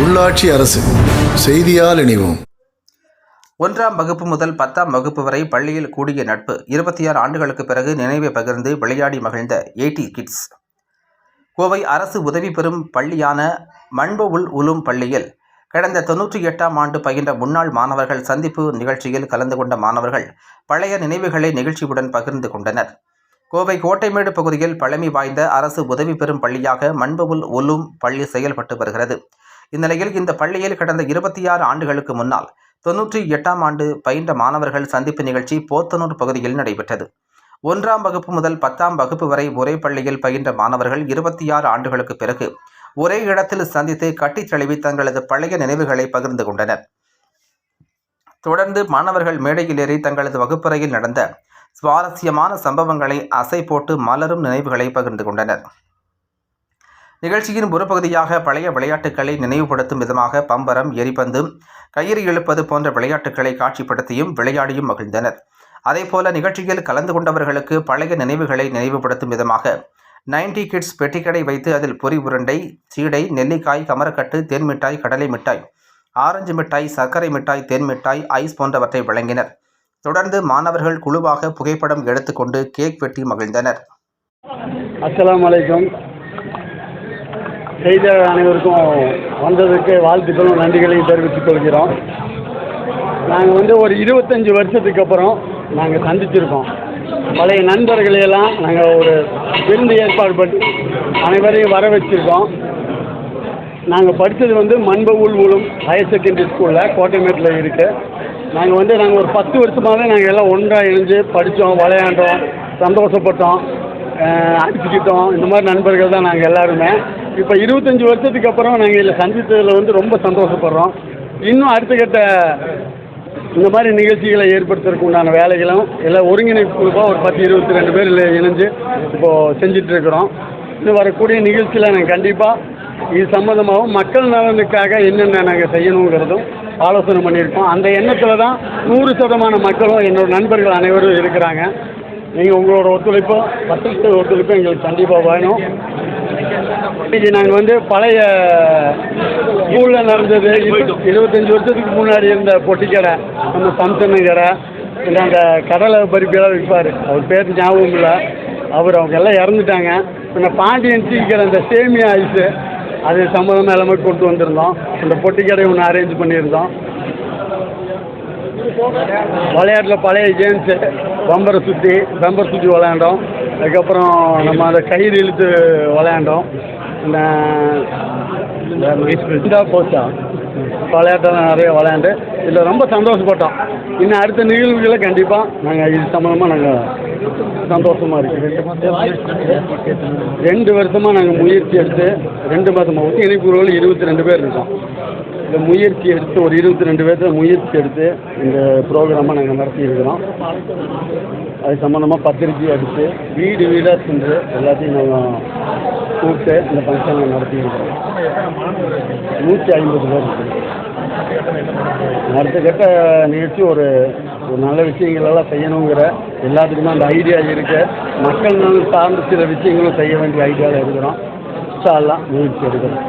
உள்ளாட்சி அரசு செய்தியால் இணைவோம். 1ஆம் வகுப்பு முதல் 10ஆம் வகுப்பு வரை பள்ளியில் கூடிய நட்பு. 26 ஆண்டுகளுக்கு பிறகு நினைவை பகிர்ந்து விளையாடி மகிழ்ந்த 80 கிட்ஸ். கோவை அரசு உதவி பெறும் பள்ளியான மன்பவுல் உலும் பள்ளியில் கடந்த 98ஆம் ஆண்டு பயின்ற முன்னாள் மாணவர்கள் சந்திப்பு நிகழ்ச்சியில் கலந்து கொண்ட மாணவர்கள் பழைய நினைவுகளை நிகழ்ச்சியுடன் பகிர்ந்து கொண்டனர். கோவை கோட்டைமேடு பகுதியில் பழமை வாய்ந்த அரசு உதவி பெறும் பள்ளியாக மன்பவுல் உலும் பள்ளி செயல்பட்டு வருகிறது. இந்நிலையில் இந்த பள்ளியில் கடந்த 26 ஆண்டுகளுக்கு முன்னால் 98ஆம் ஆண்டு பயின்ற மாணவர்கள் சந்திப்பு நிகழ்ச்சி போத்தனூர் பகுதியில் நடைபெற்றது. 1ஆம் வகுப்பு முதல் 10ஆம் வகுப்பு வரை ஒரே பள்ளியில் பயின்ற மாணவர்கள் 26 ஆண்டுகளுக்கு பிறகு ஒரே இடத்தில் சந்தித்து கட்டித் தழுவி தங்களது பழைய நினைவுகளை பகிர்ந்து கொண்டனர். தொடர்ந்து மாணவர்கள் மேடையில் ஏறி தங்களது வகுப்பறையில் நடந்த சுவாரஸ்யமான சம்பவங்களை அசை போட்டு மலரும் நினைவுகளை பகிர்ந்து கொண்டனர். நிகழ்ச்சியின் ஒரு பகுதியாக பழைய விளையாட்டுக்களை நினைவுபடுத்தும் விதமாக பம்பரம், எரிபந்து, கயிறு இழுப்பது போன்ற விளையாட்டுக்களை காட்சிப்படுத்தியும் விளையாடியும் மகிழ்ந்தனர். அதேபோல நிகழ்ச்சியில் கலந்து கொண்டவர்களுக்கு பழைய நினைவுகளை நினைவுபடுத்தும் விதமாக 90 கிட்ஸ் பெட்டிக்கடை வைத்து அதில் பொரி உருண்டை, சீடை, நெல்லிக்காய், கமரக்கட்டு, தேன் மிட்டாய், கடலை மிட்டாய், ஆரஞ்சு மிட்டாய், சர்க்கரை மிட்டாய், தேன் மிட்டாய், ஐஸ் போன்றவற்றை வழங்கினர். தொடர்ந்து மாணவர்கள் குழுவாக புகைப்படம் எடுத்துக்கொண்டு கேக் வெட்டி மகிழ்ந்தனர். அஸ்ஸலாமு அலைக்கும். செய்தியாளர் அனைவருக்கும் வந்ததுக்கு வாழ்த்துக்களும் நன்றிகளையும் தெரிவித்துக் கொள்கிறோம். நாங்கள் ஒரு 25 வருஷத்துக்கு அப்புறம் நாங்கள் சந்திச்சிருக்கோம். பழைய நண்பர்களையெல்லாம் நாங்கள் ஒரு விருந்து ஏற்பாடு பண்ணி அனைவரையும் வர வச்சுருக்கோம். நாங்கள் படித்தது மன்பவுல் உலும் ஹையர் செகண்டரி ஸ்கூலில் கோட்டைமேட்டில் இருக்குது. நாங்கள் ஒரு 10 வருஷமாகவே நாங்கள் எல்லாம் ஒன்றாக இணைஞ்சு படித்தோம், விளையாண்டோம், சந்தோஷப்பட்டோம், அடிச்சுக்கிட்டோம். இந்த மாதிரி நண்பர்கள் தான் நாங்கள் எல்லாருமே. இப்போ 25 வருஷத்துக்கு அப்புறம் நாங்கள் இதில் சந்தித்ததில் ரொம்ப சந்தோஷப்படுறோம். இன்னும் அடுத்த கட்ட இந்த மாதிரி நிகழ்ச்சிகளை ஏற்படுத்துறதுக்கு உண்டான வேலைகளும் எல்லாம் ஒருங்கிணைப்பு குழுவாக ஒரு 10-22 பேர் இணைஞ்சு இப்போது செஞ்சிட்ருக்கிறோம். இன்னும் வரக்கூடிய நிகழ்ச்சியில் நாங்கள் கண்டிப்பாக இது சம்மந்தமாகவும் மக்கள் நலனுக்காக என்னென்ன நாங்கள் செய்யணுங்கிறதும் ஆலோசனை பண்ணியிருக்கோம். அந்த எண்ணத்தில் தான் 100% மக்களும் என்னோட நண்பர்கள் அனைவரும் இருக்கிறாங்க. நீங்கள் உங்களோட ஒத்துழைப்பும் 10% ஒத்துழைப்பும் எங்களுக்கு கண்டிப்பாக வேணும். இன்றைக்கி நாங்கள் பழைய ஸ்கூலில் நடந்தது 25 வருஷத்துக்கு முன்னாடி இருந்த பொட்டிக்கடை, நம்ம சம்சன் கடை, அந்த கடலை பருப்பியெல்லாம் விற்பார். அவர் பேர் ஞாபகம் இல்லை. அவங்க எல்லாம் இறந்துட்டாங்க. இந்த பாண்டியன் சீக்கிரம் அந்த சேமியா ஐஸு அது சம்மந்தமாக எல்லாமே கொண்டு வந்திருந்தோம். அந்த பொட்டிக்கடை ஒன்று அரேஞ்ச் பண்ணியிருந்தோம். விளையாட்டில் பழைய கேம்ஸு பம்பரை சுற்றி விளையாண்டோம். அதுக்கப்புறம் நம்ம அந்த கயிறு இழுத்து விளையாண்டோம். இந்த போச்சா விளையாட்டெல்லாம் நிறைய விளையாண்டு இதில் ரொம்ப சந்தோஷப்பட்டோம். இன்னும் அடுத்த நிகழ்வுகளை கண்டிப்பாக நாங்கள் இது சம்மந்தமாக நாங்கள் சந்தோஷமாக இருக்குது. 2 வருஷமாக நாங்கள் முயற்சி எடுத்து 2 மாதமாக ஒருங்கிணைப்புகள் 22 பேர் இருக்கோம். இந்த முயற்சி எடுத்து ஒரு 22 பேர்த்த முயற்சி எடுத்து இந்த ப்ரோக்ராமாக நாங்கள் நடத்தியிருக்கிறோம். அது சம்மந்தமாக பத்திரிக்கை அடித்து வீடு வீடாக சென்று எல்லாத்தையும் நாங்கள் கூப்பிட்டு இந்த ஃபங்க்ஷனை நடத்தியிருக்கிறோம். 150 பேர் இருக்குது. அடுத்த கட்ட நிகழ்ச்சி ஒரு நல்ல விஷயங்களெல்லாம் செய்யணுங்கிற எல்லாத்துக்குமே அந்த ஐடியா இருக்குது. மக்கள் சார்ந்த சில விஷயங்களும் செய்ய வேண்டிய ஐடியாவில் இருக்கிறோம். இன்ஷா அல்லாஹ் முயற்சி எடுக்கிறோம்.